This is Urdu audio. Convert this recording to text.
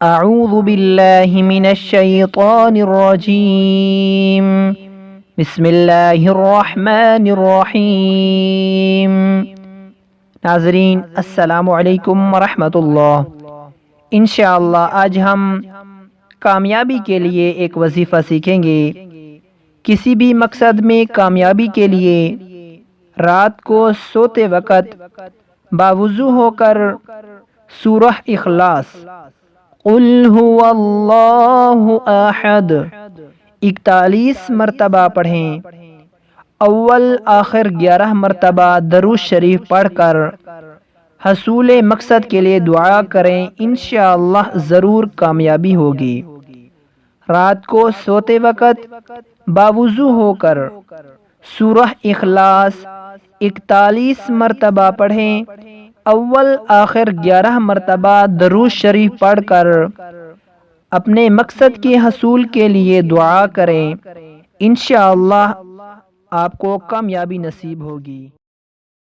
اعوذ باللہ من الشیطان الرجیم بسم اللہ الرحمن الرحیم۔ ناظرین السلام علیکم ورحمۃ اللہ۔ انشاءاللہ آج ہم کامیابی کے لیے ایک وظیفہ سیکھیں گے۔ کسی بھی مقصد میں کامیابی کے لیے رات کو سوتے وقت باوضو ہو کر سورہ اخلاص قل هو اللہ احد 41 مرتبہ پڑھیں۔ اول آخر 11 مرتبہ درود شریف پڑھ کر حصول مقصد کے لیے دعا کریں، انشاءاللہ ضرور کامیابی ہوگی۔ رات کو سوتے وقت باوضو ہو کر سورہ اخلاص 41 مرتبہ پڑھیں۔ اول آخر 11 مرتبہ درود شریف پڑھ کر اپنے مقصد کے حصول کے لیے دعا کریں، انشاءاللہ آپ کو کامیابی نصیب ہوگی۔